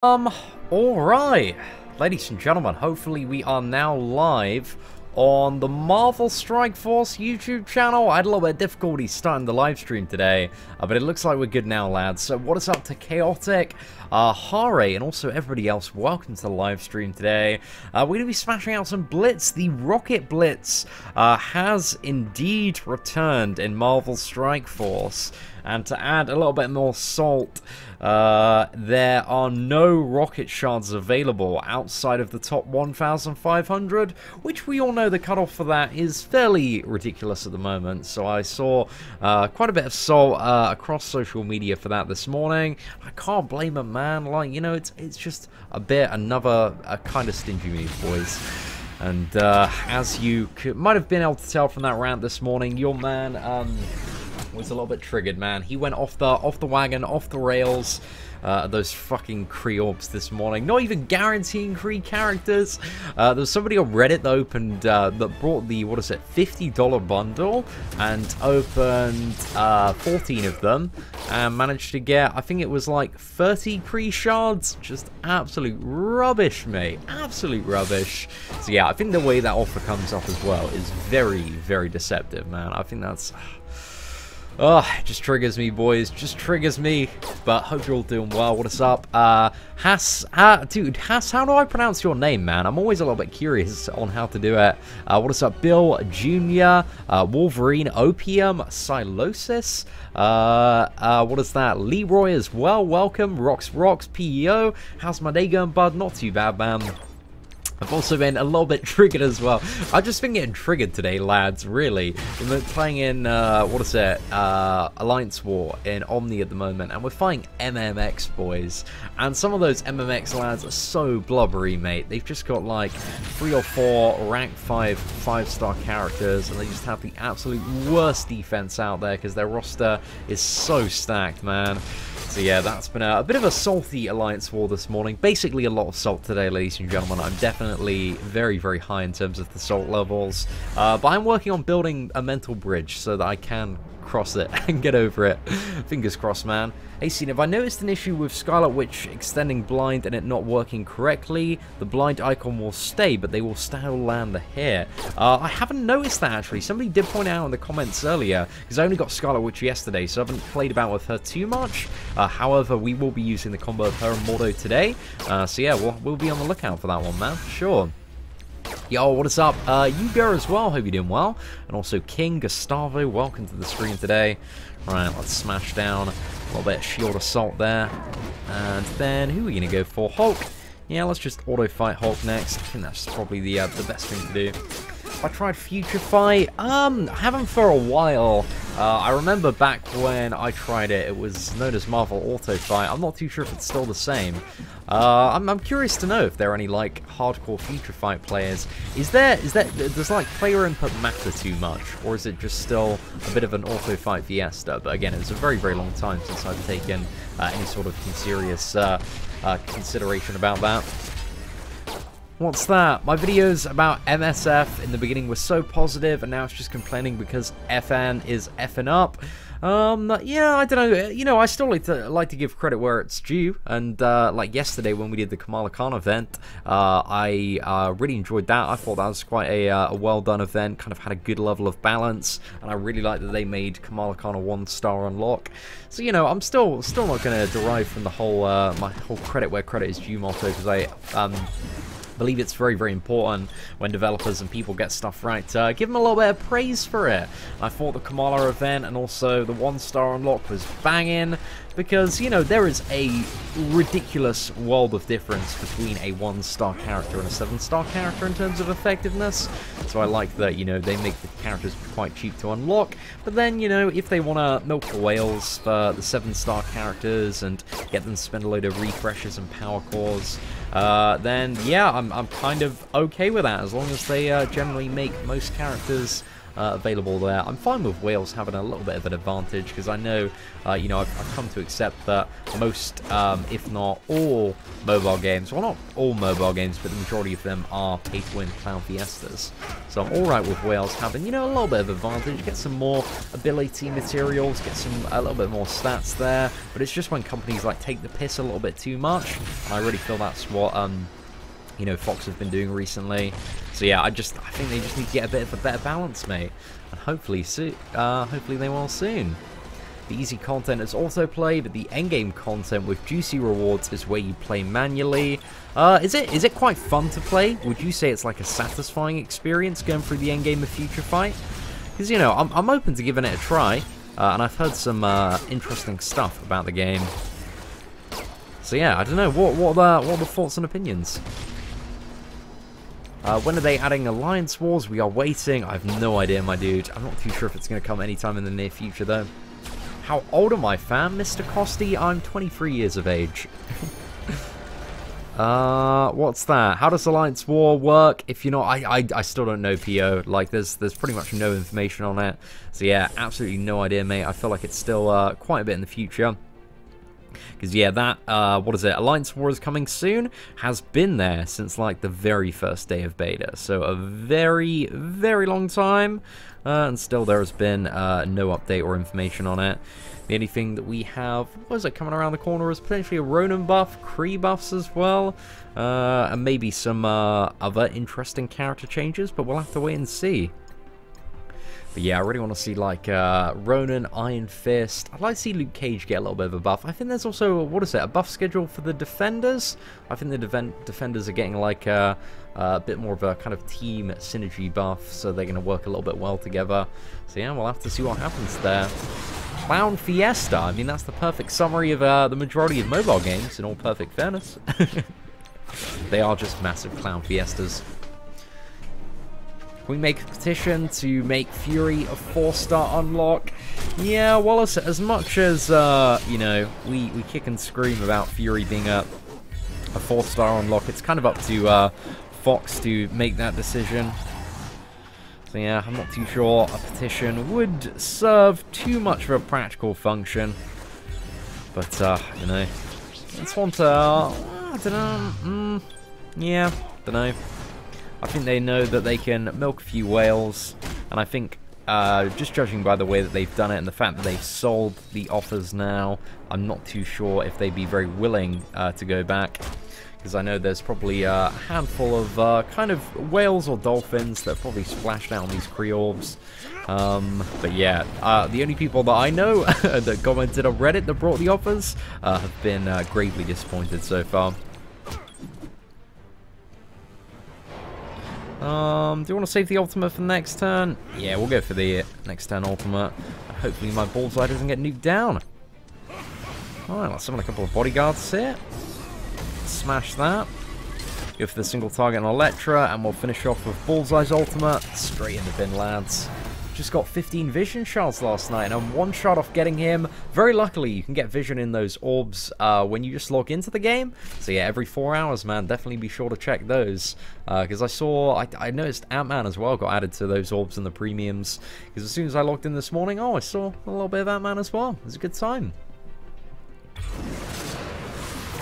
Alright, ladies and gentlemen, hopefully we are now live on the Marvel Strike Force YouTube channel. I had a little bit of difficulty starting the live stream today, but it looks like we're good now, lads. So what is up to Chaotic, Hare, and also everybody else? Welcome to the live stream today. We're going to be smashing out some Blitz. The Rocket Blitz has indeed returned in Marvel Strike Force. And to add a little bit more salt, there are no rocket shards available outside of the top 1,500, which we all know the cutoff for that is fairly ridiculous at the moment. So I saw quite a bit of salt across social media for that this morning. I can't blame a man. Like, you know, it's just another kind of stingy move, boys. And as you might have been able to tell from that rant this morning, your man was a little bit triggered, man. He went off the wagon, off the rails. Those fucking Kree orbs this morning. Not even guaranteeing Kree characters. There was somebody on Reddit that opened, that brought the, what is it, $50 bundle and opened 14 of them and managed to get, I think it was like 30 Kree shards. Just absolute rubbish, mate. Absolute rubbish. So yeah, I think the way that offer comes up as well is very, very deceptive, man. I think that's... Oh, it just triggers me, boys. Just triggers me. But hope you're all doing well. What is up? Dude, Hass, how do I pronounce your name, man? I'm always a little bit curious on how to do it. What is up? Bill Jr., Wolverine, Opium, Silosis. What is that? Leroy as well. Welcome. Rocks, PEO. How's my day going, bud? Not too bad, man. I've also been a little bit triggered as well. I've just been getting triggered today, lads, really. We're playing in, what is it, Alliance War in Omni at the moment, and we're fighting MMX, boys. And some of those MMX lads are so blubbery, mate. They've just got, like, 3 or 4 rank 5-star characters, and they just have the absolute worst defense out there because their roster is so stacked, man. So yeah, that's been a bit of a salty Alliance War this morning. Basically a lot of salt today, ladies and gentlemen. I'm definitely very, very high in terms of the salt levels. But I'm working on building a mental bridge so that I can cross it and get over it. Fingers crossed, man. Hey, Seatin, have I noticed an issue with Scarlet Witch extending blind and it not working correctly? The blind icon will stay, but they will still land the hair. I haven't noticed that, actually. Somebody did point out in the comments earlier, because I only got Scarlet Witch yesterday, so I haven't played about with her too much. However, we will be using the combo of her and Mordo today. So yeah, we'll be on the lookout for that one, man, for sure. Yo, what is up? Yugo as well, hope you're doing well. And also King, Gustavo, welcome to the stream today. Alright, let's smash down a little bit of shield assault there. And then, who are we going to go for? Hulk. Yeah, let's just auto-fight Hulk next. I think that's probably the best thing to do. I tried Future Fight. I haven't for a while. I remember back when I tried it, it was known as Marvel Auto Fight. I'm not too sure if it's still the same. I'm curious to know if there are any like hardcore Future Fight players. Does like player input matter too much, or is it just still a bit of an Auto Fight fiesta? But again, it's a very, very long time since I've taken any sort of serious consideration about that. What's that? My videos about MSF in the beginning were so positive, and now it's just complaining because FN is effing up. Yeah, I don't know. You know, I still like to give credit where it's due. And like yesterday when we did the Kamala Khan event, I really enjoyed that. I thought that was quite a well done event. Kind of had a good level of balance, and I really like that they made Kamala Khan a 1-star unlock. So you know, I'm still not going to derive from the whole my whole credit where credit is due motto, because I believe it's very, very important when developers and people get stuff right. Give them a little bit of praise for it. I thought the Kamala event and also the 1-star unlock was banging, because, you know, there is a ridiculous world of difference between a 1-star character and a 7-star character in terms of effectiveness. So I like that, you know, they make the characters quite cheap to unlock. But then, you know, if they want to milk the whales for the 7-star characters and get them to spend a load of refreshes and power cores, then yeah, I'm kind of okay with that, as long as they generally make most characters available there. I'm fine with Wales having a little bit of an advantage because I know, you know, I've come to accept that most, if not all, mobile games, well, not all mobile games, but the majority of them are pay-to-win Clown Fiestas. So I'm alright with Wales having, you know, a little bit of advantage, get some more ability materials, get a little bit more stats there, but it's just when companies like take the piss a little bit too much, and I really feel that's what, you know, Fox have been doing recently. So yeah, I think they just need to get a bit of a better balance, mate, and hopefully they will soon. The easy content is autoplay, but the endgame content with juicy rewards is where you play manually. Is it quite fun to play? Would you say it's like a satisfying experience going through the endgame of Future Fight? Because, you know, I'm open to giving it a try, and I've heard some interesting stuff about the game. So yeah, I don't know, what are the thoughts and opinions? When are they adding Alliance Wars? We are waiting. I have no idea, my dude. I'm not too sure if it's going to come anytime in the near future, though. How old am I, fam? Mr. Costi? I'm 23 years of age. What's that? How does Alliance War work? If you're not, I still don't know, PO. Like, there's pretty much no information on it. So yeah, absolutely no idea, mate. I feel like it's still quite a bit in the future. Because, yeah, that, what is it, Alliance War is coming soon, has been there since, like, the very first day of beta. So, a very, very long time, and still there has been no update or information on it. The only thing that we have, what is it, coming around the corner is potentially a Ronin buff, Kree buffs as well, and maybe some other interesting character changes, but we'll have to wait and see. But yeah, I really want to see, like, Ronin, Iron Fist. I'd like to see Luke Cage get a little bit of a buff. I think there's also, what is it, a buff schedule for the Defenders? I think the Defenders are getting, like, a bit more of a kind of team synergy buff, so they're going to work a little bit well together. So yeah, we'll have to see what happens there. Clown Fiesta. I mean, that's the perfect summary of the majority of mobile games, in all perfect fairness. They are just massive Clown Fiestas. We make a petition to make Fury a 4-star unlock. Yeah, well, as much as, you know, we kick and scream about Fury being a 4-star unlock, it's kind of up to Fox to make that decision. So yeah, I'm not too sure a petition would serve too much of a practical function. But, you know, it's one to, I don't know, yeah, don't know. I think they know that they can milk a few whales, and I think, just judging by the way that they've done it and the fact that they've sold the offers now, I'm not too sure if they'd be very willing to go back, because I know there's probably a handful of kind of whales or dolphins that probably splashed out on these Creorbs. But yeah, the only people that I know that commented on Reddit that brought the offers have been gravely disappointed so far. Do you want to save the ultimate for next turn? Yeah, we'll go for the next turn ultimate. Hopefully my bullseye doesn't get nuked down. Alright, let's summon a couple of bodyguards here. Smash that. Go for the single target on Electra, and we'll finish off with Bullseye's ultimate. Straight in the bin, lads. Just got 15 vision shards last night, and I'm one shot off getting him. Very luckily, you can get vision in those orbs when you just log into the game. So yeah, every 4 hours, man, definitely be sure to check those. Because I noticed Ant-Man as well got added to those orbs in the premiums. Because as soon as I logged in this morning, oh, I saw a little bit of Ant-Man as well. It was a good time.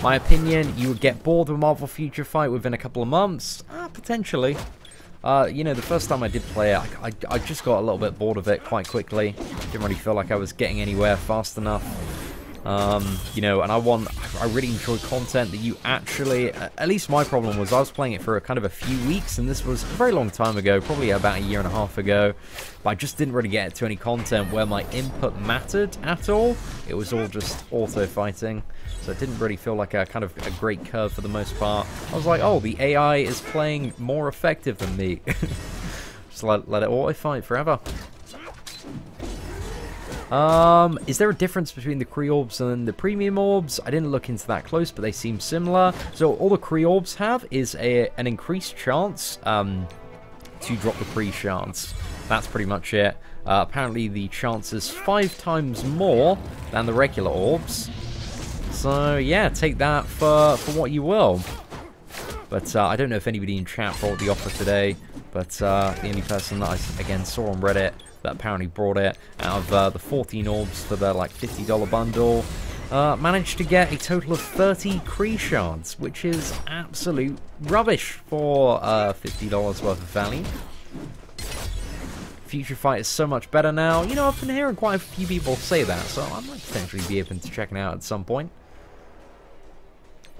My opinion, you would get bored with Marvel Future Fight within a couple of months. Potentially. You know, the first time I did play it, I just got a little bit bored of it quite quickly. Didn't really feel like I was getting anywhere fast enough. You know, and I really enjoy content that you actually, at least my problem was I was playing it for kind of a few weeks, and this was a very long time ago, probably about a year and a half ago, but I just didn't really get to any content where my input mattered at all. It was all just auto-fighting, so it didn't really feel like a kind of a great curve for the most part. I was like, oh, the AI is playing more effective than me. Just let it auto-fight forever. Is there a difference between the Kree orbs and the premium orbs? I didn't look into that close, but they seem similar. So all the Kree orbs have is an increased chance to drop the Kree shards. That's pretty much it. Apparently the chance is 5 times more than the regular orbs. So yeah, take that for what you will. But I don't know if anybody in chat brought the offer today. But the only person that I, again, saw on Reddit that apparently brought it out of the 14 orbs for the, like, $50 bundle, managed to get a total of 30 Kree shards, which is absolute rubbish for $50 worth of value. Future Fight is so much better now. You know, I've been hearing quite a few people say that, so I might potentially be open to checking it out at some point.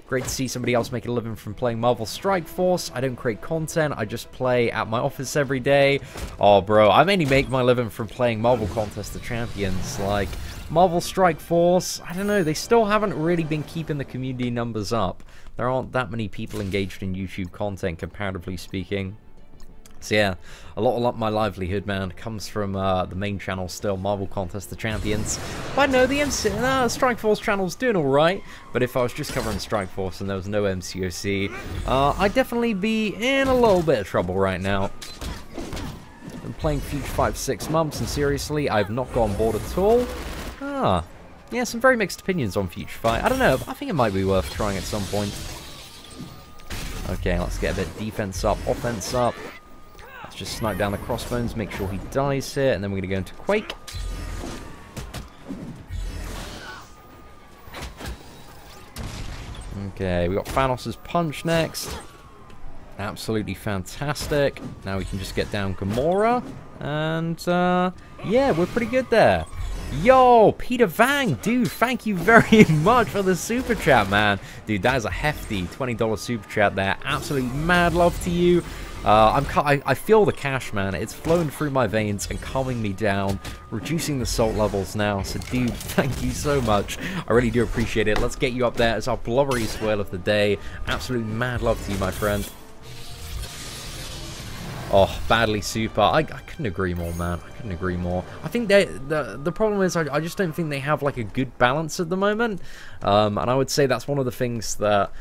Great to see somebody else make a living from playing Marvel Strike Force. I don't create content, I just play at my office every day. Oh, bro, I mainly make my living from playing Marvel Contest of Champions. Like, Marvel Strike Force, I don't know, they still haven't really been keeping the community numbers up. There aren't that many people engaged in YouTube content, comparatively speaking. So yeah, a lot of my livelihood, man, comes from the main channel still, Marvel Contest of Champions. But no, the Strike Force channel's doing alright, but if I was just covering Strike Force and there was no MCOC, I'd definitely be in a little bit of trouble right now. Been playing Future Fight for 6 months, and seriously, I've not gone bored at all. Yeah, some very mixed opinions on Future Fight. I don't know, I think it might be worth trying at some point. Okay, let's get a bit of defense up, offense up. Let's just snipe down the crossbones, make sure he dies here, and then we're going to go into Quake. Okay, we got Thanos' Punch next. Absolutely fantastic. Now we can just get down Gamora. And, yeah, we're pretty good there. Yo, Peter Vang, dude, thank you very much for the super chat, man. Dude, that is a hefty $20 super chat there. Absolutely mad love to you. I feel the cash, man. It's flowing through my veins and calming me down, reducing the salt levels now. So, dude, thank you so much. I really do appreciate it. Let's get you up there as our blubbery swirl of the day. Absolute mad love to you, my friend. Oh, badly super. I couldn't agree more, man. I couldn't agree more. I think the problem is I just don't think they have like a good balance at the moment. And I would say that's one of the things that,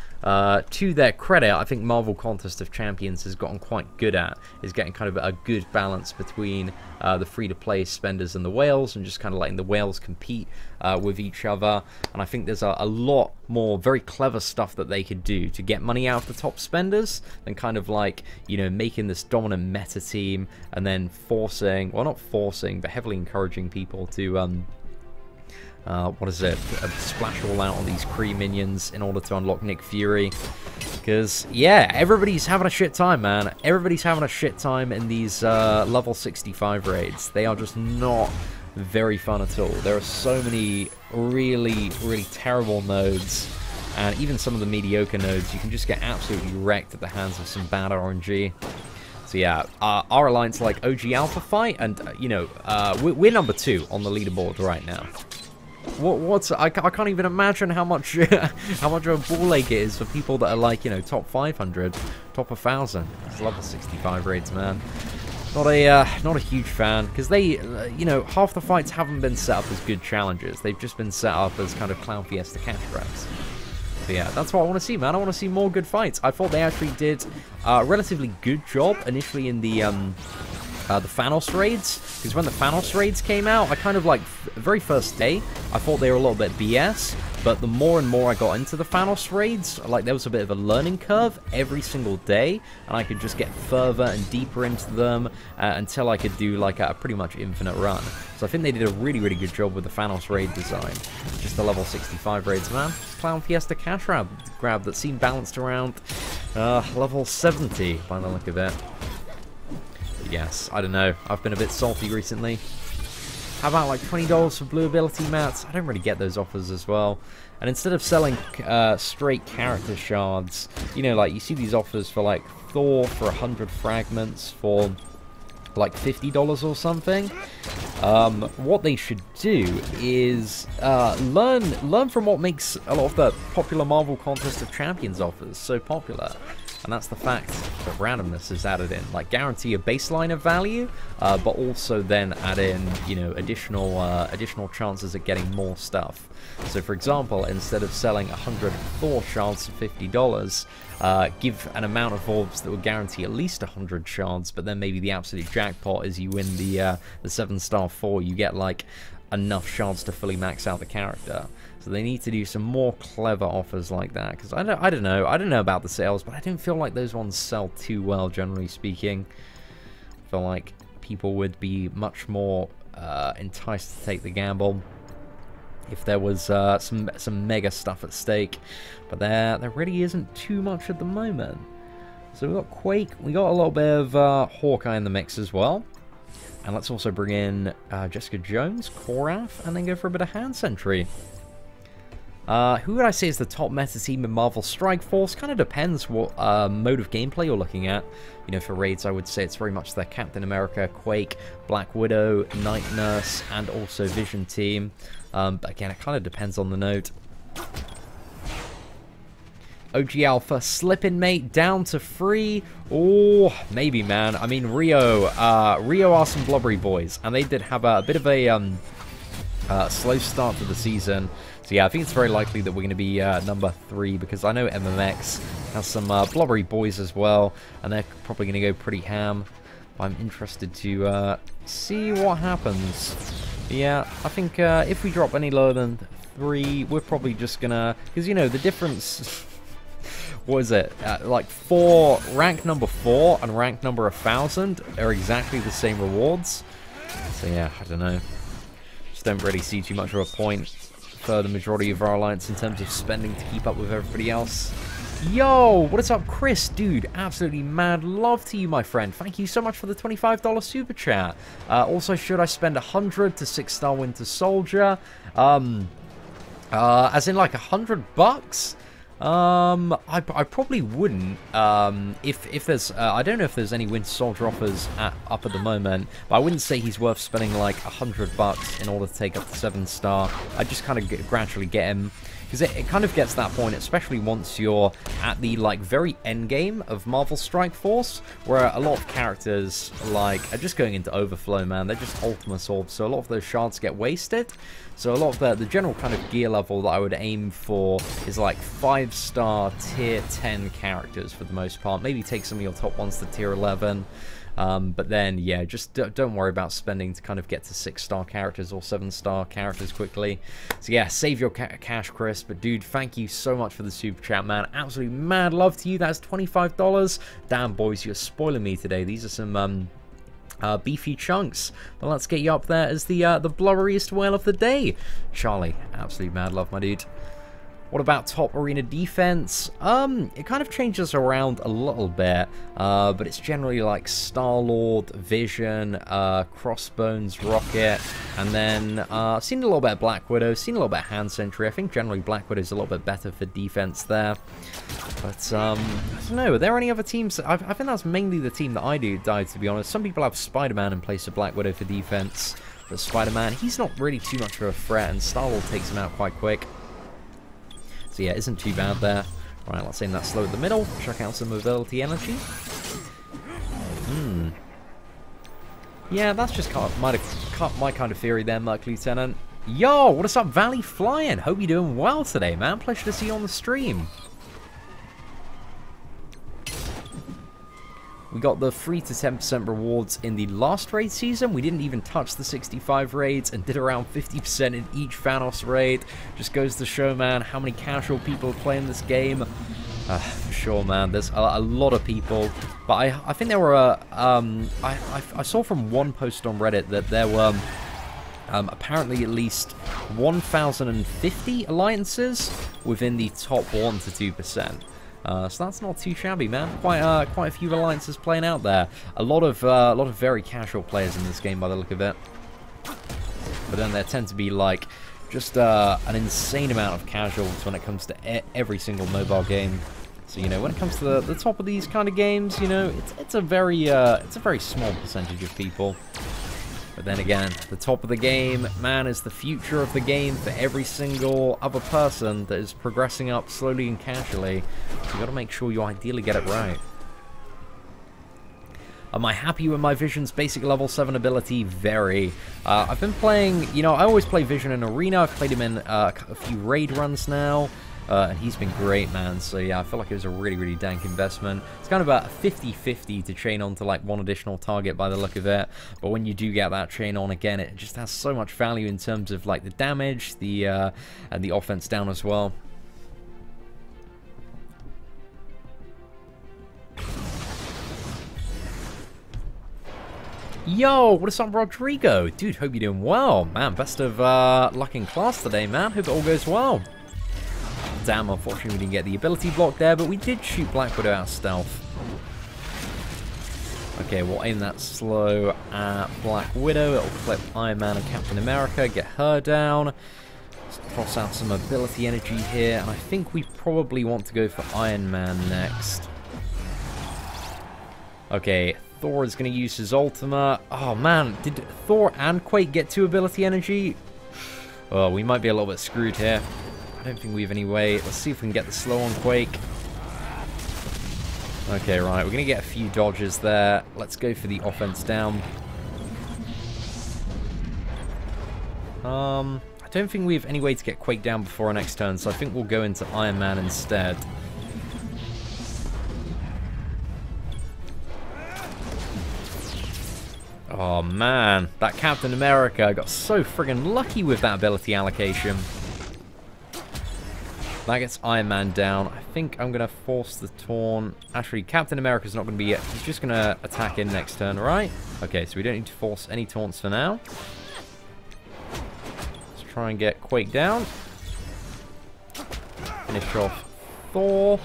to their credit, I think Marvel Contest of Champions has gotten quite good at, is getting kind of a good balance between the free-to-play spenders and the whales, and just kind of letting the whales compete with each other. And I think there's a lot more very clever stuff that they could do to get money out of the top spenders than kind of like, you know, making this dominant meta team and then forcing, well, not forcing, but heavily encouraging people to what is it, splash all out on these Kree minions in order to unlock Nick Fury. Because, yeah, everybody's having a shit time, man. Everybody's having a shit time in these level 65 raids. They are just not very fun at all. There are so many really, really terrible nodes, and even some of the mediocre nodes, you can just get absolutely wrecked at the hands of some bad RNG. So yeah, our alliance like OG Alpha Fight, and you know, we're number 2 on the leaderboard right now. I can't even imagine how much how much of a ball ache it is for people that are like, you know, top 500, top 1,000. It's level 65 raids, man. Not a huge fan, because they, you know, half the fights haven't been set up as good challenges. They've just been set up as kind of Clown Fiesta cash grabs. So yeah, that's what I want to see, man. I want to see more good fights. I thought they actually did a relatively good job initially in the Thanos raids, because when the Thanos raids came out, I kind of like, very first day, I thought they were a little bit BS, but the more and more I got into the Thanos raids, like there was a bit of a learning curve every single day, and I could just get further and deeper into them until I could do like a pretty much infinite run. So I think they did a really, really good job with the Thanos raid design. Just the level 65 raids, man. Clown Fiesta cash grab that seemed balanced around level 70 by the look of it. Yes, I don't know. I've been a bit salty recently. How about like $20 for blue ability mats? I don't really get those offers as well. And instead of selling straight character shards, you know, like you see these offers for like Thor for 100 fragments for like $50 or something. What they should do is learn from what makes a lot of the popular Marvel Contest of Champions offers so popular. And that's the fact that randomness is added in. Like, guarantee a baseline of value, but also then add in, you know, additional chances at getting more stuff. So, for example, instead of selling 100 Thor shards for $50, give an amount of orbs that will guarantee at least 100 shards, but then maybe the absolute jackpot is you win the 7-star Thor, you get, like, enough shards to fully max out the character. So they need to do some more clever offers like that, because I don't know about the sales, but I don't feel like those ones sell too well, generally speaking. feel like people would be much more enticed to take the gamble if there was some mega stuff at stake. But there really isn't too much at the moment. So we've got Quake, we got a little bit of Hawkeye in the mix as well. And let's also bring in Jessica Jones, Korath, and then go for a bit of Hand Sentry. Who would I say is the top meta team in Marvel Strike Force? Kind of depends what mode of gameplay you're looking at. You know, for raids, I would say it's very much their Captain America, Quake, Black Widow, Night Nurse, and also Vision team. But again, it kind of depends on the node. OG Alpha, slipping mate, down to 3. Oh, maybe, man. I mean, Rio are some blubbery boys, and they did have a bit of a slow start to the season. So yeah, I think it's very likely that we're going to be number 3, because I know MMX has some blubbery boys as well, and they're probably going to go pretty ham. I'm interested to see what happens. But yeah, I think if we drop any lower than 3, we're probably just going to... Because, you know, the difference... What is it? Like rank number 4 and rank number 1000 are exactly the same rewards. So yeah, I don't know. Just don't really see too much of a point for the majority of our alliance in terms of spending to keep up with everybody else. Yo, what is up, Chris? Dude, absolutely mad love to you, my friend. Thank you so much for the $25 super chat. Also, should I spend 100 to 6-star Winter Soldier? As in like $100? I probably wouldn't. If there's, I don't know if there's any Winter Soldier offers up at the moment, but I wouldn't say he's worth spending like $100 in order to take up the 7-star. I just kind of gradually get him, because it kind of gets to that point, especially once you're at the like very end game of Marvel Strike Force, where a lot of characters like are just going into overflow, man. They're just Ultimus Orbs, so a lot of those shards get wasted. So a lot of the general kind of gear level that I would aim for is like 5-star tier 10 characters for the most part. Maybe take some of your top ones to tier 11. But then, yeah, just don't worry about spending to kind of get to 6-star characters or 7-star characters quickly. So yeah, save your cash, Chris. But dude, thank you so much for the super chat, man. Absolutely mad love to you. That's $25. Damn, boys, you're spoiling me today. These are some... beefy chunks. But let's get you up there as the blurriest whale of the day. Charlie, absolutely mad love, my dude. What about top arena defense? It kind of changes around a little bit, but it's generally like Star-Lord, Vision, Crossbones, Rocket, and then seen a little bit of Black Widow, seen a little bit of Hand Sentry. I think generally Black Widow's a little bit better for defense there. But, I don't know, are there any other teams? I think that's mainly the team that I died, to be honest. Some people have Spider-Man in place of Black Widow for defense, but Spider-Man, he's not really too much of a threat, and Star-Lord takes him out quite quick. So yeah, isn't too bad there. Right, let's aim that slow at the middle. Check out some mobility energy. Yeah, that's just my kind of theory there, Merc Lieutenant. Yo, what is up, Valley Flying? Hope you're doing well today, man. Pleasure to see you on the stream. We got the 3 to 10% rewards in the last raid season. We didn't even touch the 65 raids and did around 50% in each Thanos raid. Just goes to show, man, how many casual people are playing this game. For sure, man. There's a lot of people. But I think there were... I saw from one post on Reddit that there were... apparently at least 1,050 alliances within the top 1 to 2%. So that's not too shabby, man. Quite a few alliances playing out there. A lot of very casual players in this game by the look of it. But then there tend to be like just an insane amount of casuals when it comes to every single mobile game. So you know, when it comes to the top of these kind of games, you know, it's a very small percentage of people. But then again, the top of the game, man, is the future of the game for every single other person that is progressing up slowly and casually. So you got to make sure you ideally get it right. Am I happy with my Vision's basic level 7 ability? Very. I've been playing, you know, I always play Vision in Arena. I've played him in a few raid runs now. And he's been great, man. So yeah, I feel like it was a really, really dank investment. It's kind of a 50-50 to chain on to like one additional target by the look of it. But when you do get that chain on again, it just has so much value in terms of like the damage, and the offense down as well. Yo, what is up, Rodrigo? Dude, hope you're doing well. Man, best of luck in class today, man. Hope it all goes well. Damn, unfortunately we didn't get the ability block there, but we did shoot Black Widow out of stealth. Okay, we'll aim that slow at Black Widow. It'll clip Iron Man and Captain America, get her down. Let's cross out some ability energy here, and I think we probably want to go for Iron Man next. Okay, Thor is going to use his ultimate. Oh man, did Thor and Quake get 2 ability energy? Oh, we might be a little bit screwed here. I don't think we have any way. Let's see if we can get the slow on Quake. Okay, right, we're going to get a few dodges there. Let's go for the offense down. I don't think we have any way to get Quake down before our next turn, so I think we'll go into Iron Man instead. Oh man, that Captain America got so friggin' lucky with that ability allocation. That gets Iron Man down. I think I'm going to force the taunt. Actually, Captain America's not going to be... He's just going to attack in next turn, right? Okay, so we don't need to force any taunts for now. Let's try and get Quake down. Finish off Thor.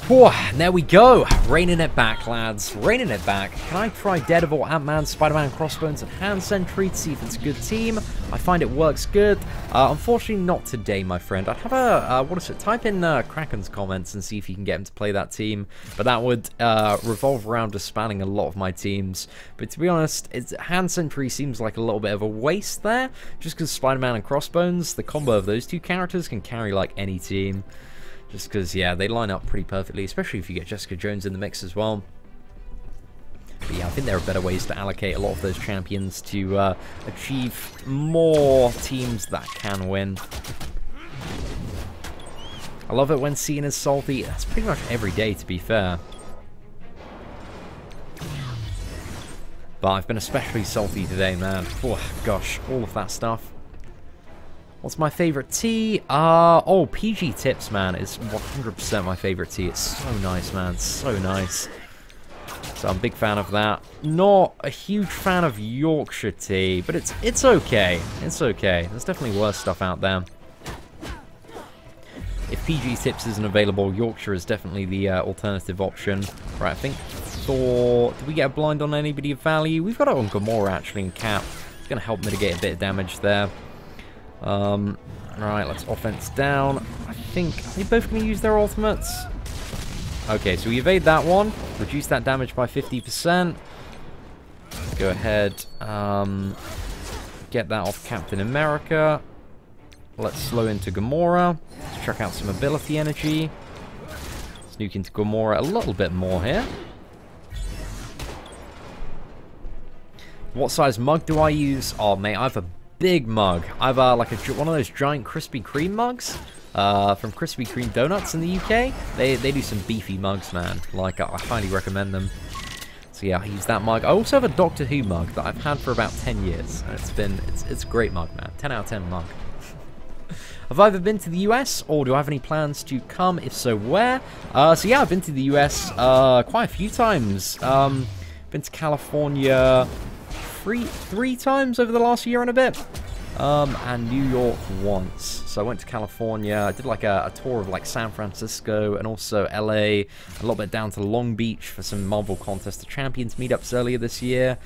Whew, there we go. Reining it back, lads. Reining it back. Can I try Daredevil, Ant-Man, Spider-Man, Crossbones, and Hand Sentry to see if it's a good team? I find it works good. Unfortunately, not today, my friend. I'd have a, type in Kraken's comments and see if you can get him to play that team. But that would revolve around disbanding a lot of my teams. But to be honest, Hand Sentry seems like a little bit of a waste there. Just because Spider-Man and Crossbones, the combo of those 2 characters can carry like any team. Just because, yeah, they line up pretty perfectly, especially if you get Jessica Jones in the mix as well. But yeah, I think there are better ways to allocate a lot of those champions to achieve more teams that can win. I love it when Seatin is salty. That's pretty much every day, to be fair. But I've been especially salty today, man. Oh, gosh, all of that stuff. What's my favorite tea? Oh, PG Tips, man, is 100% my favorite tea. It's so nice, man. So nice. So I'm a big fan of that. Not a huge fan of Yorkshire tea, but it's okay. It's okay. There's definitely worse stuff out there. If PG Tips isn't available, Yorkshire is definitely the alternative option. Right, I think Thor... Did we get a blind on anybody of value? We've got it on Gamora, actually, and Cap. It's going to help mitigate a bit of damage there. Right, let's offense down. I think... Are they both going to use their ultimates? Okay, so we evade that one. Reduce that damage by 50%. Go ahead. Get that off Captain America. Let's slow into Gamora. Let's check out some ability energy. Snook into Gamora a little bit more here. What size mug do I use? Oh, mate, I have a big mug. I have like one of those giant Krispy Kreme mugs from Krispy Kreme Donuts in the UK. They do some beefy mugs, man. Like, I highly recommend them. So yeah, I use that mug. I also have a Doctor Who mug that I've had for about 10 years. And it's a great mug, man. 10 out of 10 mug. Have I ever been to the US, or do I have any plans to come? If so, where? So yeah, I've been to the US quite a few times. Been to California three times over the last year and a bit. And New York once. So I went to California, I did like a tour of like San Francisco and also LA, a little bit down to Long Beach for some Marvel Contest of Champions meetups earlier this year.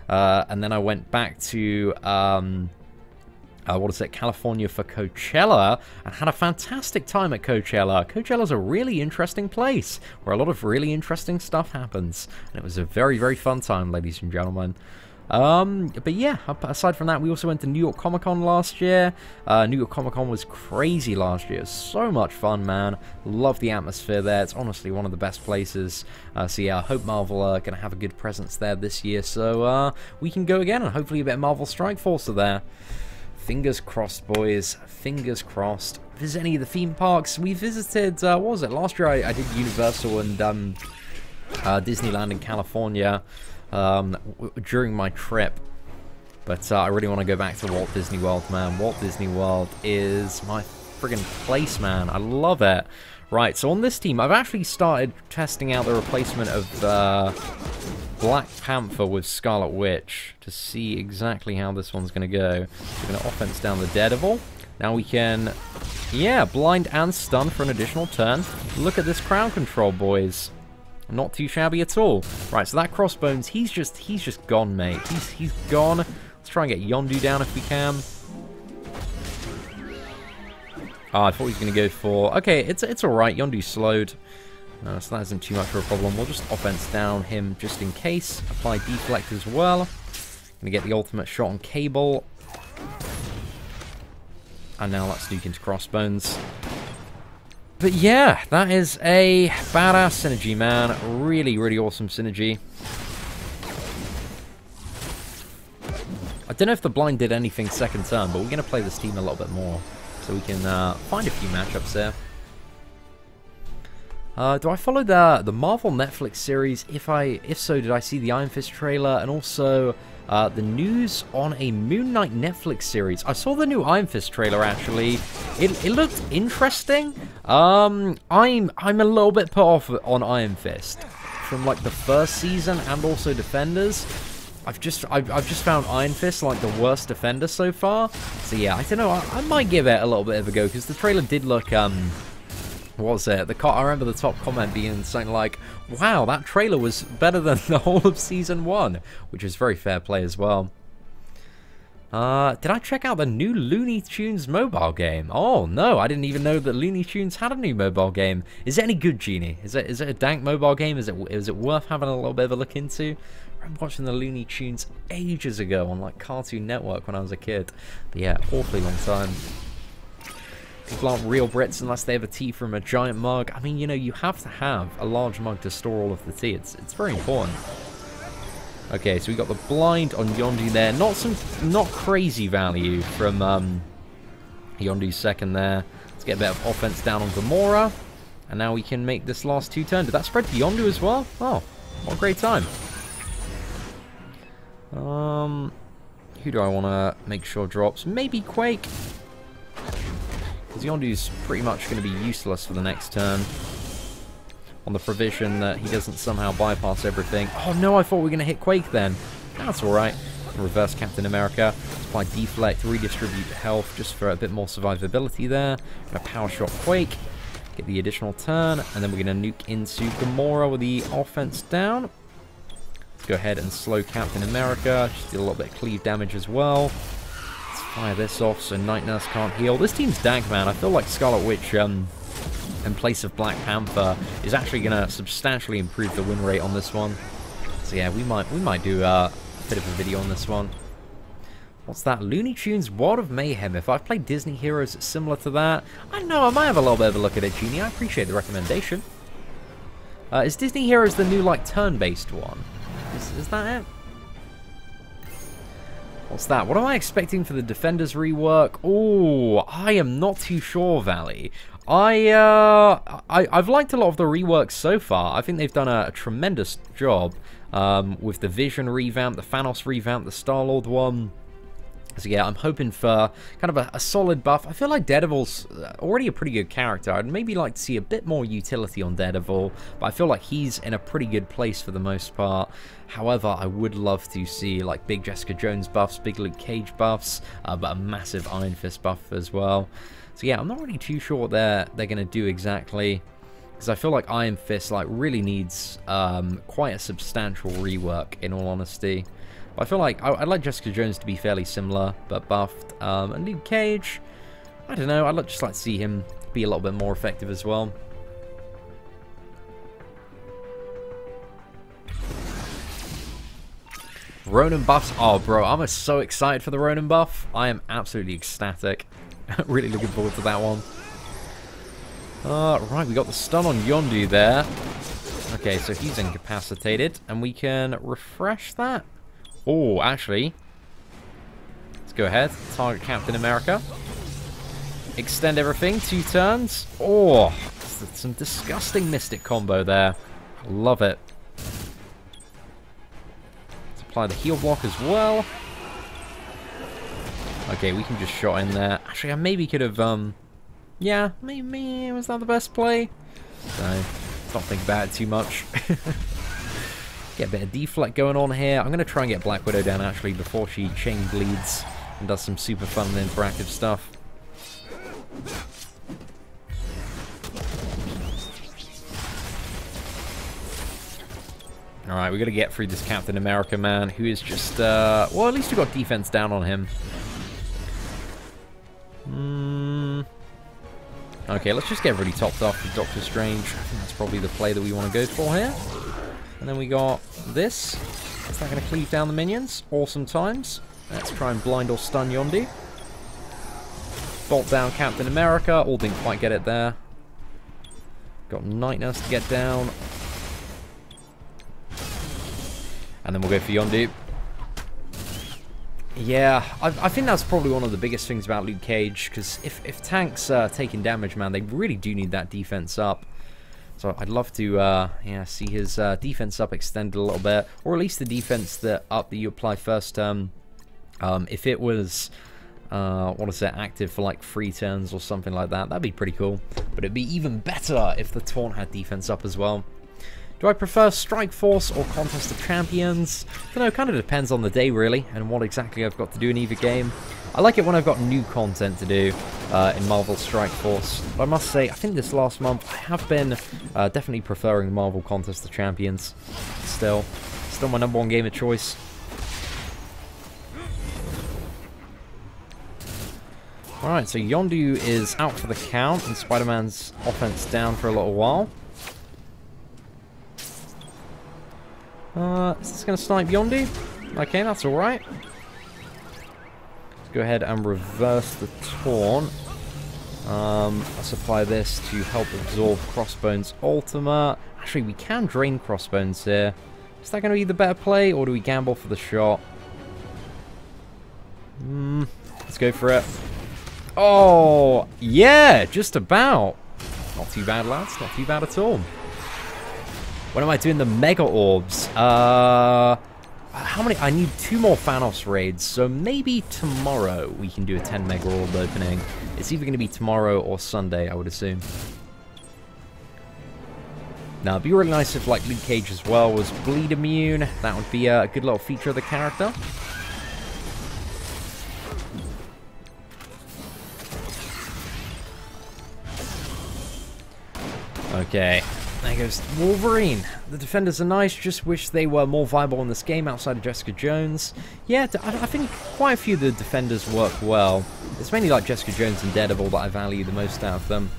And then I went back to California for Coachella, and had a fantastic time at Coachella. Coachella's a really interesting place where a lot of really interesting stuff happens, and it was a very, very fun time, ladies and gentlemen. But yeah, aside from that, we also went to New York Comic Con last year. New York Comic Con was crazy last year. It was so much fun, man. Love the atmosphere there. It's honestly one of the best places. So yeah, I hope Marvel are going to have a good presence there this year, so we can go again, and hopefully a bit of Marvel Strike Force are there. Fingers crossed, boys. Fingers crossed. Visit any of the theme parks. We visited, what was it? Last year I did Universal and Disneyland in California during my trip. But I really want to go back to Walt Disney World, man. Walt Disney World is my friggin' place, man. I love it. Right, so on this team, I've actually started testing out the replacement of Black Panther with Scarlet Witch to see exactly how this one's going to go. We're going to offense down the Daredevil. Now we can, yeah, blind and stun for an additional turn. Look at this crowd control, boys. Not too shabby at all. Right, so that Crossbones, he's just gone, mate. He's gone. Let's try and get Yondu down if we can. Oh, I thought he was going to go for... Okay, it's alright. Yondu's slowed. So that isn't too much of a problem. We'll just offense down him just in case. Apply deflect as well. Going to get the ultimate shot on Cable. And now let's nuke into Crossbones. But yeah, that is a badass synergy, man. Really, really awesome synergy. I don't know if the blind did anything second turn, but we're going to play this team a little bit more. So we can find a few matchups there. Do I follow the Marvel Netflix series? If so, did I see the Iron Fist trailer and also the news on a Moon Knight Netflix series? I saw the new Iron Fist trailer actually. It looked interesting. I'm a little bit put off on Iron Fist from like the first season and also Defenders. I've just found Iron Fist like the worst defender so far. So yeah, I don't know. I might give it a little bit of a go because the trailer did look what was it? I remember the top comment being something like, "Wow, that trailer was better than the whole of season 1," which is very fair play as well. Did I check out the new Looney Tunes mobile game? Oh no, I didn't even know that Looney Tunes had a new mobile game. Is it any good, Genie? Is it a dank mobile game? Is it worth having a little bit of a look into? I'm watching the Looney Tunes ages ago on like Cartoon Network when I was a kid. But yeah, awfully long time. People aren't real Brits unless they have a tea from a giant mug. I mean, you know, you have to have a large mug to store all of the tea. It's very important. Okay, so we got the blind on Yondu there. Not crazy value from Yondu's second there. Let's get a bit of offense down on Gamora. And now we can make this last 2 turn. Did that spread to Yondu as well? Oh, what a great time. Who do I want to make sure drops? Maybe Quake. Because Yondu's pretty much going to be useless for the next turn. On the provision that he doesn't somehow bypass everything. Oh no, I thought we were going to hit Quake then. That's alright. Reverse Captain America. Apply deflect, redistribute health just for a bit more survivability there. Gonna power shot Quake. Get the additional turn. And then we're going to nuke into Gamora with the offense down. Let's go ahead and slow Captain America. Just do a little bit of cleave damage as well. Let's fire this off so Night Nurse can't heal. This team's dank, man. I feel like Scarlet Witch, in place of Black Panther, is actually going to substantially improve the win rate on this one. So yeah, we might do a bit of a video on this one. What's that? Looney Tunes World of Mayhem. If I've played Disney Heroes similar to that, I don't know, I might have a little bit of a look at it, Genie. I appreciate the recommendation. Is Disney Heroes the new, like, turn-based one? Is that it? What's that? What am I expecting for the Defenders rework? Oh, I am not too sure, Valley. I've liked a lot of the reworks so far. I think they've done a tremendous job with the Vision revamp, the Thanos revamp, the Star-Lord one. So yeah, I'm hoping for kind of a solid buff. I feel like Daredevil's already a pretty good character. I'd maybe like to see a bit more utility on Daredevil, but I feel like he's in a pretty good place for the most part. However, I would love to see like big Jessica Jones buffs, big Luke Cage buffs, but a massive Iron Fist buff as well. So yeah, I'm not really too sure what they're going to do exactly, because I feel like Iron Fist like really needs quite a substantial rework, in all honesty. But I feel like I'd like Jessica Jones to be fairly similar, but buffed. And Luke Cage, I don't know, I'd just like to see him be a little bit more effective as well. Ronin buffs. Oh, bro, I'm so excited for the Ronin buff. I am absolutely ecstatic. Really looking forward to that one. Right, we got the stun on Yondu there. Okay, so he's incapacitated, and we can refresh that. Oh, actually, let's go ahead. Target Captain America. Extend everything. 2 turns. Oh, some disgusting Mystic combo there. Love it. Let's apply the heal block as well. Okay, we can just shot in there. Actually, I maybe could have Yeah, maybe was that the best play? So, don't think about it too much. Get a bit of deflect going on here. I'm going to try and get Black Widow down actually before she chain bleeds and does some super fun and interactive stuff. Alright, we got to get through this Captain America man who is just, well, at least we got defense down on him. Okay, let's just get really topped off with Doctor Strange. I think that's probably the play that we want to go for here. And then we got this. Is that going to cleave down the minions? Awesome times. Let's try and blind or stun Yondu. Bolt down Captain America. All didn't quite get it there. Got Night Nurse to get down. And then we'll go for Yondu. Yeah, I think that's probably one of the biggest things about Luke Cage, because if tanks are taking damage, man, they really do need that defense up. So I'd love to yeah, see his defense up extended a little bit, or at least the defense that you apply first. If it was, what is it, active for like 3 turns or something like that, that'd be pretty cool. But it'd be even better if the taunt had defense up as well. Do I prefer Strike Force or Contest of Champions? I don't know, it kind of depends on the day, really, and what exactly I've got to do in either game. I like it when I've got new content to do in Marvel Strike Force. But I must say, I think this last month, I have been definitely preferring Marvel Contest of Champions. Still my #1 game of choice. Alright, so Yondu is out for the count, and Spider-Man's offense down for a little while. Is this going to snipe Yondu? Okay, that's alright. Let's go ahead and reverse the taunt. Let's apply this to help absorb Crossbone's ultimate. Actually, we can drain Crossbones here. Is that going to be the better play, or do we gamble for the shot? Let's go for it. Oh, yeah, just about. Not too bad, lads. Not too bad at all. When am I doing the Mega Orbs? How many? I need 2 more Thanos raids, so maybe tomorrow we can do a 10 Mega Orb opening. It's either going to be tomorrow or Sunday, I would assume. Now, it'd be really nice if, like, Luke Cage as well was bleed immune. That would be a good little feature of the character. Okay. There goes Wolverine. The defenders are nice, just wish they were more viable in this game outside of Jessica Jones. Yeah, I think quite a few of the defenders work well. It's mainly like Jessica Jones and Daredevil that I value the most out of them.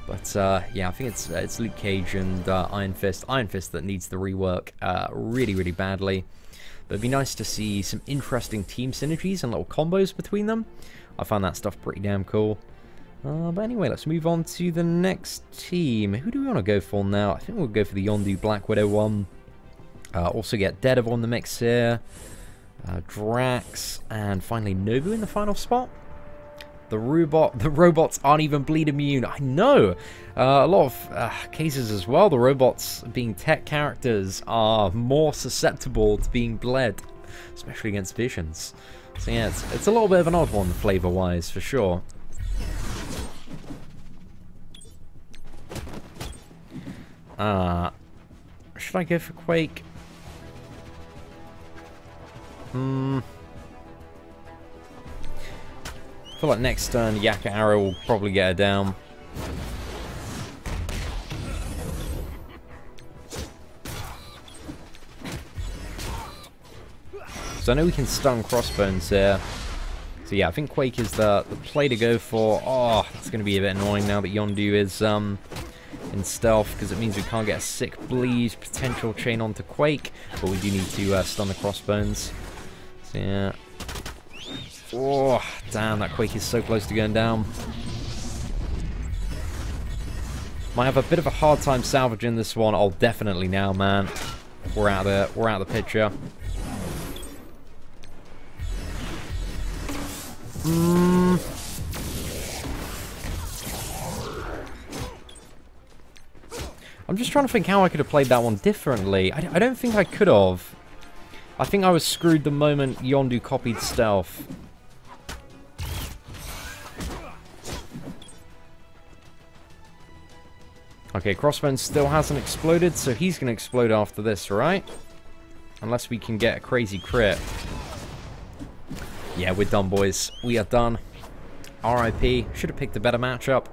But yeah, I think it's Luke Cage and Iron Fist. Iron Fist that needs the rework really, really badly. But it'd be nice to see some interesting team synergies and little combos between them. I find that stuff pretty damn cool. But anyway, let's move on to the next team. Who do we want to go for now? I think we'll go for the Yondu Black Widow one. Also get Daredevil in the mix here. Drax, and finally Nobu in the final spot. The robots aren't even bleed immune. I know! A lot of cases as well, the robots being tech characters are more susceptible to being bled, especially against visions. So yeah, it's a little bit of an odd one flavor-wise, for sure. Should I go for Quake? I feel like next turn Yakka Arrow will probably get her down. So I know we can stun Crossbones here. So yeah, I think Quake is the play to go for. Oh, that's going to be a bit annoying now that Yondu is in stealth, because it means we can't get a sick bleed potential chain onto Quake, but we do need to stun the Crossbones. So yeah. Oh, damn, that Quake is so close to going down. Might have a bit of a hard time salvaging this one. Oh, definitely now, man. We're out of the picture. I'm just trying to think how I could have played that one differently. I don't think I could have. I think I was screwed the moment Yondu copied stealth. Okay, Crossbones still hasn't exploded, so he's going to explode after this, right? Unless we can get a crazy crit. Yeah, we're done, boys. We are done. RIP. Should have picked a better matchup.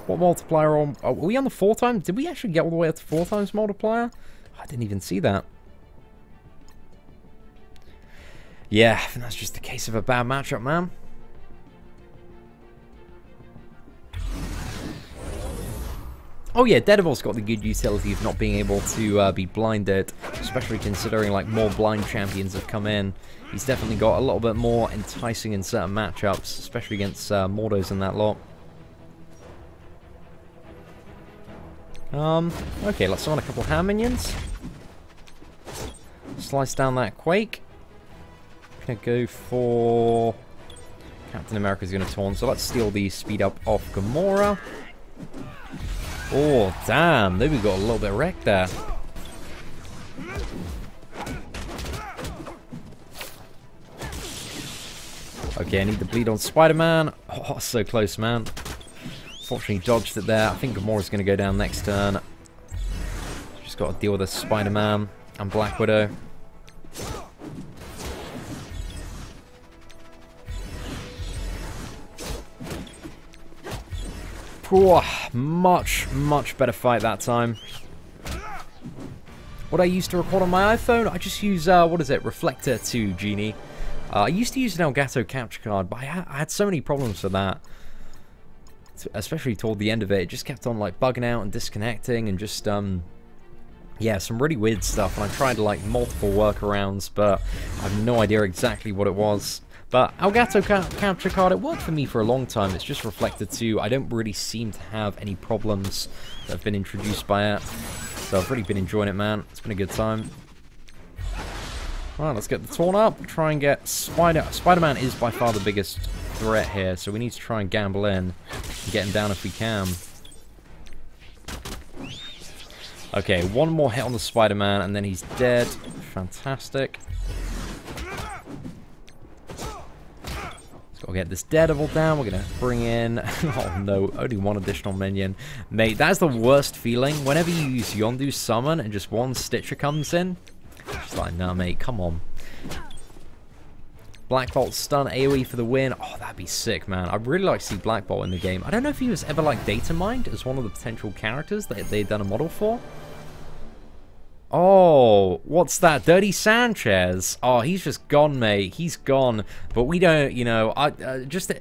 What multiplier on... Are we on the 4 times? Did we actually get all the way up to 4 times multiplier? I didn't even see that. Yeah, I think that's just the case of a bad matchup, man. Oh yeah, Daredevil's got the good utility of not being able to be blinded, especially considering like more blind champions have come in. He's definitely got a little bit more enticing in certain matchups, especially against Mordos and that lot. Okay, let's summon a couple of hand minions. Slice down that Quake. Gonna go for... Captain America's gonna taunt, so let's steal the speed up off Gamora. Oh, damn. Maybe we got a little bit wrecked there. Okay, I need the bleed on Spider-Man. Oh, so close, man. Fortunately, dodged it there. I think Gamora's going to go down next turn. Just got to deal with this Spider-Man and Black Widow. Whew, much better fight that time. What I used to record on my iPhone, I just use, what is it, Reflector 2 Genie. I used to use an Elgato capture card, but I had so many problems with that. Especially toward the end of it, it just kept on like bugging out and disconnecting and just, yeah, some really weird stuff. And I tried like multiple workarounds, but I have no idea exactly what it was. But Elgato capture card, it worked for me for a long time. It's just Reflector 2. I don't really seem to have any problems that have been introduced by it. So I've really been enjoying it, man. It's been a good time. Alright, let's get the taunt up. Try and get Spider-Man is by far the biggest threat here, so we need to try and gamble in and get him down if we can. Okay, one more hit on the Spider-Man and then he's dead. Fantastic. We'll get this Daredevil down. We're going to bring in... oh no, only one additional minion. Mate, that's the worst feeling. Whenever you use Yondu's summon and just one Stitcher comes in. Just like, nah mate, come on. Black Bolt stun AoE for the win. Oh, that'd be sick, man. I'd really like to see Black Bolt in the game. I don't know if he was ever like data mined as one of the potential characters that they'd done a model for. Oh, what's that? Dirty Sanchez. Oh, he's just gone, mate. He's gone. But we don't, you know, just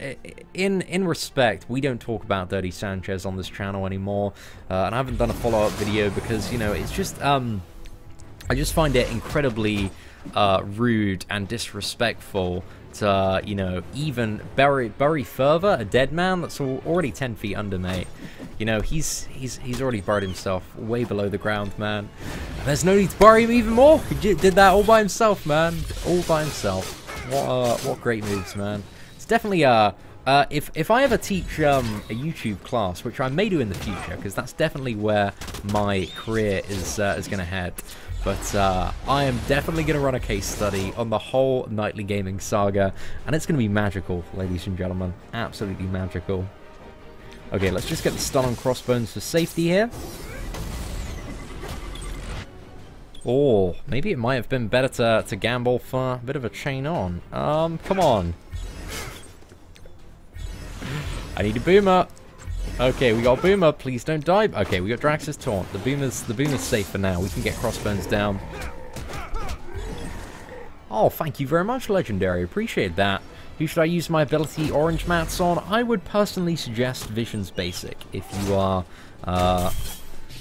in respect, we don't talk about Dirty Sanchez on this channel anymore. And I haven't done a follow-up video because, you know, it's just, I just find it incredibly rude and disrespectful to, you know, even bury further a dead man that's already 10 feet under, mate. You know, he's already buried himself way below the ground, man. There's no need to bury him even more. He did that all by himself, man. All by himself. What great moves, man. It's definitely if I ever teach a YouTube class, which I may do in the future, because that's definitely where my career is going to head. But I am definitely going to run a case study on the whole Nightly Gaming saga, and it's going to be magical, ladies and gentlemen. Absolutely magical. Okay, let's just get the stun on Crossbones for safety here. Or maybe it might have been better to gamble for a bit of a chain on. Come on. I need a boomer. Okay, we got a boomer. Please don't die. Okay, we got Drax's taunt. The boomer's safe for now. We can get Crossbones down. Oh, thank you very much, Legendary. Appreciate that. Who should I use my ability Orange Mats on? I would personally suggest Vision's Basic if you are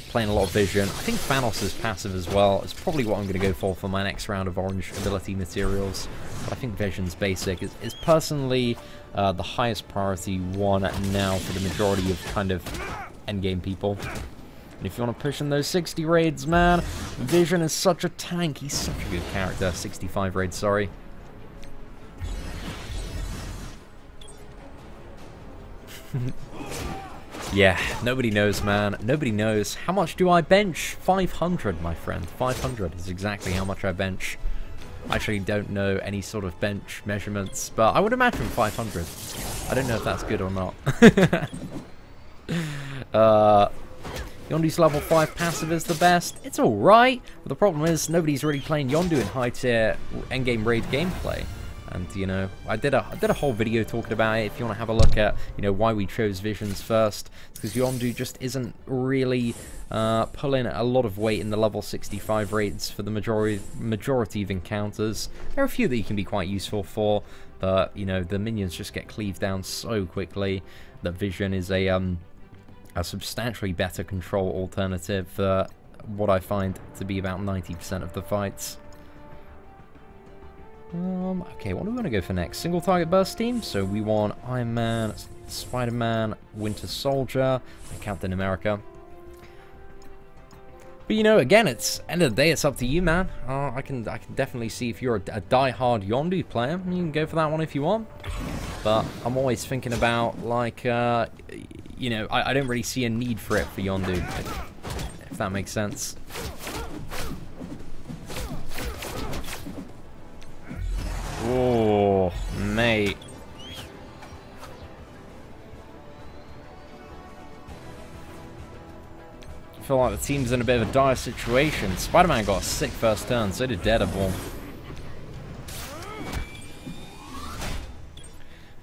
playing a lot of Vision. I think Thanos is passive as well. It's probably what I'm going to go for my next round of Orange ability materials. But I think Vision's Basic is personally the highest priority one now for the majority of kind of endgame people. And if you want to push in those 60 raids, man, Vision is such a tank. He's such a good character. 65 raids, sorry. Yeah, nobody knows, man. Nobody knows. How much do I bench? 500, my friend. 500 is exactly how much I bench. I actually don't know any sort of bench measurements, but I would imagine 500. I don't know if that's good or not. Yondu's level 5 passive is the best. It's alright, but the problem is nobody's really playing Yondu in high tier endgame raid gameplay. And, you know, I did a whole video talking about it. If you want to have a look at, you know, why we chose Visions first, it's because Yondu just isn't really pulling a lot of weight in the level 65 raids for the majority of encounters. There are a few that you can be quite useful for, but, you know, the minions just get cleaved down so quickly that Vision is a substantially better control alternative for what I find to be about 90% of the fights. Okay, what do we want to go for next? Single target burst team. So we want Iron Man, Spider-Man, Winter Soldier, and Captain America. But you know, again, it's end of the day, it's up to you, man. I can definitely see if you're a die-hard Yondu player, you can go for that one if you want. But I'm always thinking about, like, you know, I don't really see a need for it for Yondu, if that makes sense. Oh, mate. I feel like the team's in a bit of a dire situation. Spider-Man got a sick first turn, so did Daredevil.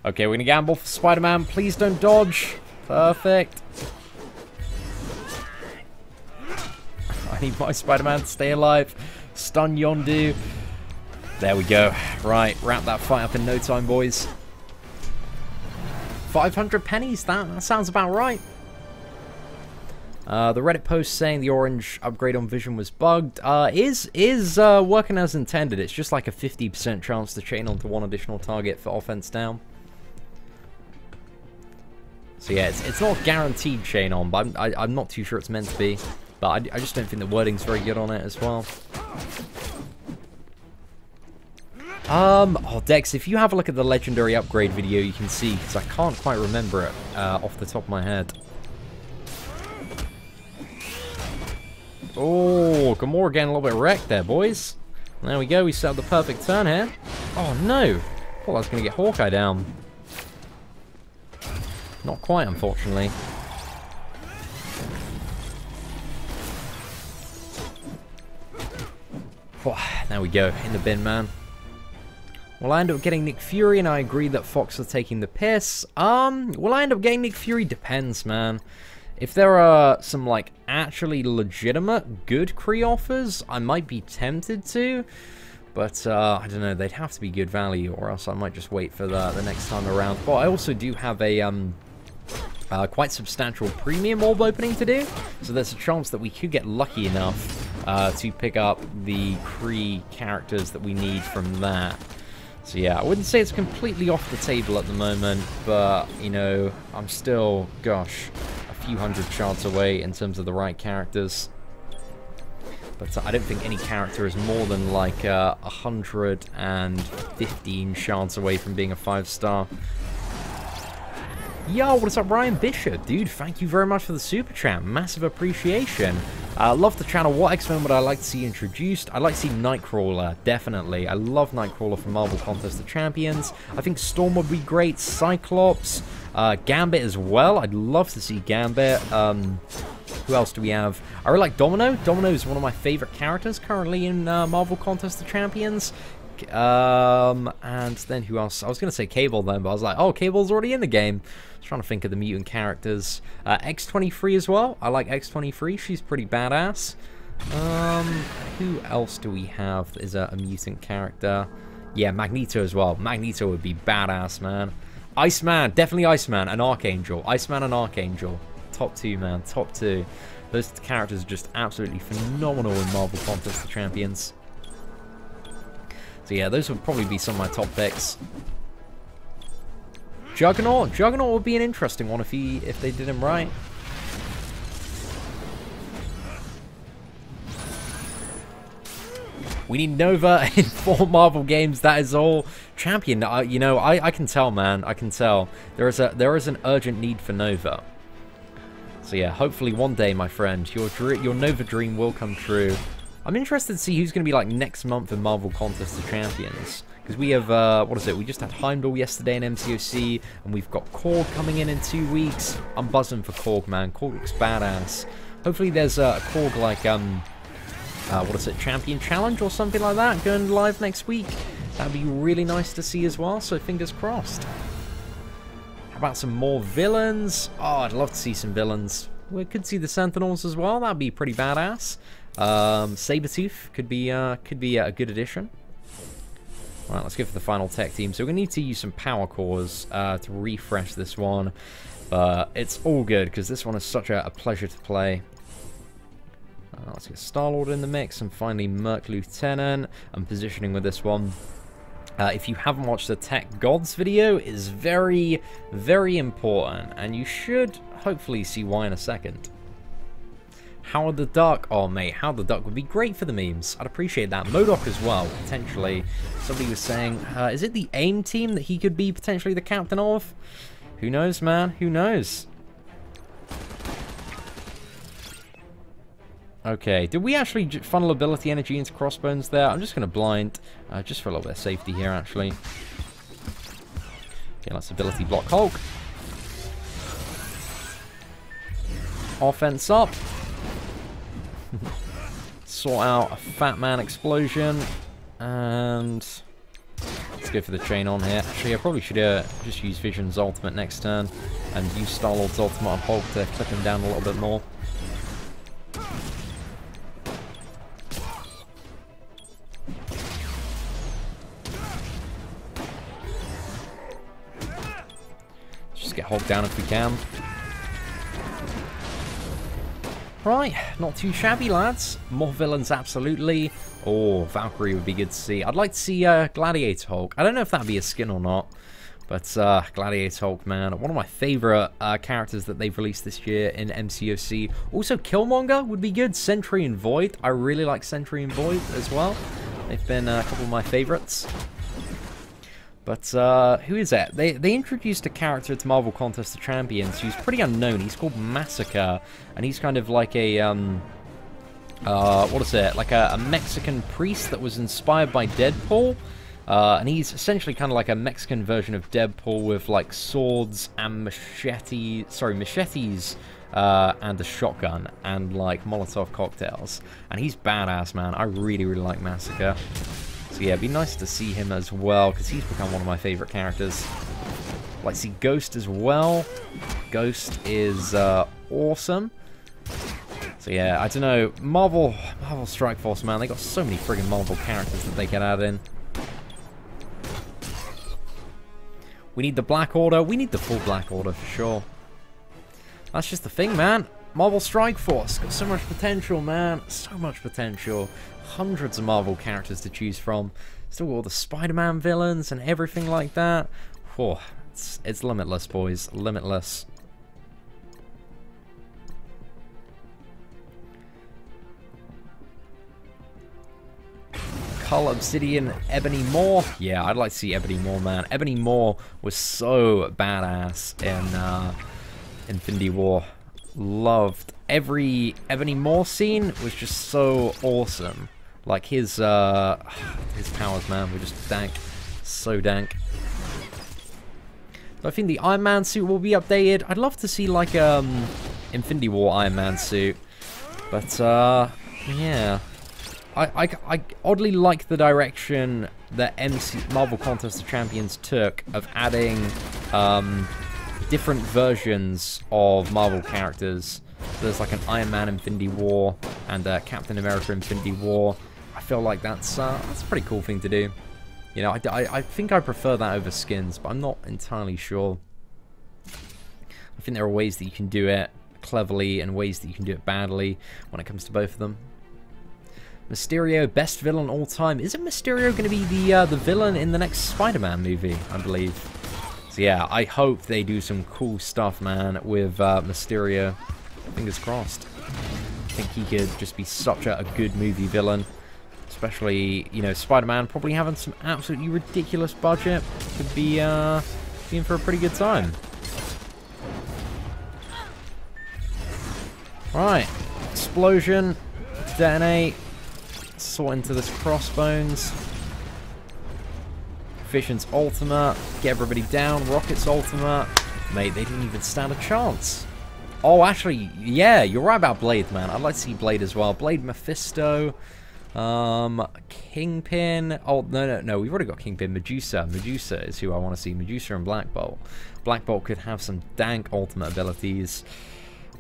Okay, we're gonna gamble for Spider-Man. Please don't dodge. Perfect. I need my Spider-Man to stay alive. Stun Yondu. There we go. Right, wrap that fight up in no time, boys. 500 pennies, that sounds about right. The Reddit post saying the orange upgrade on Vision was bugged is working as intended. It's just like a 50% chance to chain onto one additional target for offense down. So yeah, it's not guaranteed chain on, but I'm not too sure it's meant to be. But I just don't think the wording's very good on it as well. Oh, Dex, if you have a look at the legendary upgrade video, you can see, because I can't quite remember it off the top of my head. Oh, Gamora getting a little bit wrecked there, boys. There we go, we set up the perfect turn here. Oh, no. Thought I was going to get Hawkeye down. Not quite, unfortunately. Oh, there we go, in the bin, man. Will I end up getting Nick Fury? And I agree that Fox are taking the piss. Will I end up getting Nick Fury? Depends, man. If there are some, like, actually legitimate good Kree offers, I might be tempted to. But, I don't know, they'd have to be good value, or else I might just wait for the next time around. But I also do have a, quite substantial premium orb opening to do. So there's a chance that we could get lucky enough to pick up the Kree characters that we need from that. So yeah, I wouldn't say it's completely off the table at the moment, but, you know, I'm still, gosh, a few hundred shards away in terms of the right characters. But I don't think any character is more than like 115 shards away from being a 5-star. Yo, what is up, Ryan Bishop? Dude, thank you very much for the super chat. Massive appreciation. Love the channel. What X-Men would I like to see introduced? I'd like to see Nightcrawler, definitely. I love Nightcrawler from Marvel Contest of Champions. I think Storm would be great. Cyclops. Gambit as well. I'd love to see Gambit. Who else do we have? I really like Domino. Domino is one of my favorite characters currently in Marvel Contest of Champions. And then who else? I was going to say Cable then, but I was like, oh, Cable's already in the game. I was trying to think of the mutant characters. X-23 as well. I like X-23. She's pretty badass. Who else do we have that is a mutant character? Yeah, Magneto as well. Magneto would be badass, man. Iceman. Definitely Iceman and Archangel. Iceman and Archangel. Top two, man. Top two. Those characters are just absolutely phenomenal in Marvel Contest of Champions. So yeah, those would probably be some of my top picks. Juggernaut. Juggernaut would be an interesting one if they did him right. We need Nova in 4 Marvel games. That is all. Champion. You know, I can tell, man. I can tell. There is an urgent need for Nova. So yeah, hopefully one day, my friend, your Nova dream will come true. I'm interested to see who's going to be like next month in Marvel Contest of Champions. Because we have, what is it? We just had Heimdall yesterday in MCOC, and we've got Korg coming in 2 weeks. I'm buzzing for Korg, man. Korg looks badass. Hopefully there's a Korg like, what is it, Champion Challenge or something like that going live next week. That'd be really nice to see as well, so fingers crossed. How about some more villains? Oh, I'd love to see some villains. We could see the Sentinels as well. That'd be pretty badass. Sabretooth could be a good addition. Alright, let's go for the final tech team. So we're going to need to use some power cores to refresh this one. But it's all good, because this one is such a pleasure to play. Let's get Star-Lord in the mix, and finally Merc Lieutenant. I'm positioning with this one. If you haven't watched the Tech Gods video, it is very, very important. And you should hopefully see why in a second. Howard the Duck. Oh, mate, Howard the Duck would be great for the memes. I'd appreciate that. MODOK as well, potentially. Somebody was saying, is it the AIM team that he could be potentially the captain of? Who knows, man? Who knows? Okay, did we actually funnel ability energy into Crossbones there? I'm just going to blind, just for a little bit of safety here, actually. Okay, let's ability block Hulk. Offense up. Sort out a Fat Man explosion. And let's go for the chain on here. Actually, I probably should just use Vision's ultimate next turn. And use Star-Lord's ultimate on Hulk to clip him down a little bit more. Just get Hulk down if we can. Right, not too shabby, lads. More villains, absolutely. Oh, Valkyrie would be good to see. I'd like to see Gladiator Hulk. I don't know if that'd be a skin or not, but Gladiator Hulk, man, one of my favorite characters that they've released this year in MCOC. Also, Killmonger would be good. Sentry and Void. I really like Sentry and Void as well. They've been a couple of my favorites. But who is that? They introduced a character to Marvel Contest of Champions who's pretty unknown. He's called Massacre, and he's kind of like a what is it? Like a Mexican priest that was inspired by Deadpool. And he's essentially kind of like a Mexican version of Deadpool with like swords and machetes and a shotgun and like Molotov cocktails. And he's badass, man. I really, really like Massacre. So yeah, it'd be nice to see him as well, because he's become one of my favorite characters. Like, see Ghost as well. Ghost is awesome. So yeah, I don't know. Marvel Strike Force, man, they got so many friggin' Marvel characters that they can add in. We need the Black Order. We need the full Black Order for sure. That's just the thing, man. Marvel Strike Force got so much potential, man. So much potential. Hundreds of Marvel characters to choose from. Still got all the Spider-Man villains and everything like that. Whew, it's limitless, boys. Limitless. Cull, Obsidian, Ebony Maw. Yeah, I'd like to see Ebony Maw, man. Ebony Maw was so badass in Infinity War. Loved every Ebony Maw scene. Was just so awesome. Like his powers, man, were just dank. So dank. So I think the Iron Man suit will be updated. I'd love to see like Infinity War Iron Man suit. But yeah. I oddly like the direction that Marvel Contest of Champions took of adding different versions of Marvel characters. So there's like an Iron Man Infinity War and Captain America Infinity War. I feel like that's a pretty cool thing to do. You know, I think I prefer that over skins, but I'm not entirely sure. I think there are ways that you can do it cleverly and ways that you can do it badly when it comes to both of them. Mysterio, best villain all time. Isn't Mysterio going to be the villain in the next Spider-Man movie, I believe? So yeah, I hope they do some cool stuff, man, with Mysterio. Fingers crossed. I think he could just be such a good movie villain. Especially, you know, Spider-Man probably having some absolutely ridiculous budget. Could be in for a pretty good time. Right. Explosion. Detonate. Sort into this Crossbones. Vision's ultimate. Get everybody down. Rocket's ultimate. Mate, they didn't even stand a chance. Oh, actually, yeah, you're right about Blade, man. I'd like to see Blade as well. Blade, Mephisto, Kingpin. Oh, no, we've already got Kingpin. Medusa is who I want to see. Medusa and Black Bolt. Black Bolt could have some dank ultimate abilities.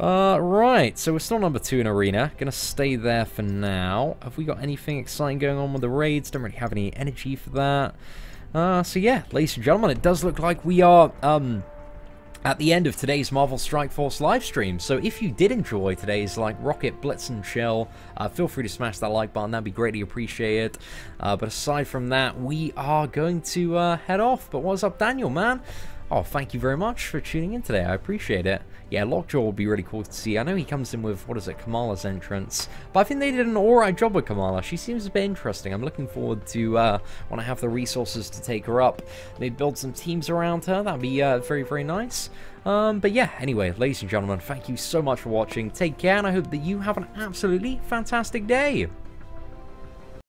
Right, so we're still number 2 in Arena. Gonna stay there for now. Have we got anything exciting going on with the raids? Don't really have any energy for that. So yeah, ladies and gentlemen, it does look like we are, at the end of today's Marvel Strike Force livestream. So if you did enjoy today's like Rocket Blitz and chill, feel free to smash that like button. That'd be greatly appreciated. But aside from that, we are going to head off. But what's up, Daniel, man? Oh, thank you very much for tuning in today. I appreciate it. Yeah, Lockjaw would be really cool to see. I know he comes in with, what is it, Kamala's entrance. But I think they did an alright job with Kamala. She seems a bit interesting. I'm looking forward to, when I have the resources to take her up, maybe build some teams around her. That'd be very, very nice. But yeah, anyway, ladies and gentlemen, thank you so much for watching. Take care, and I hope that you have an absolutely fantastic day.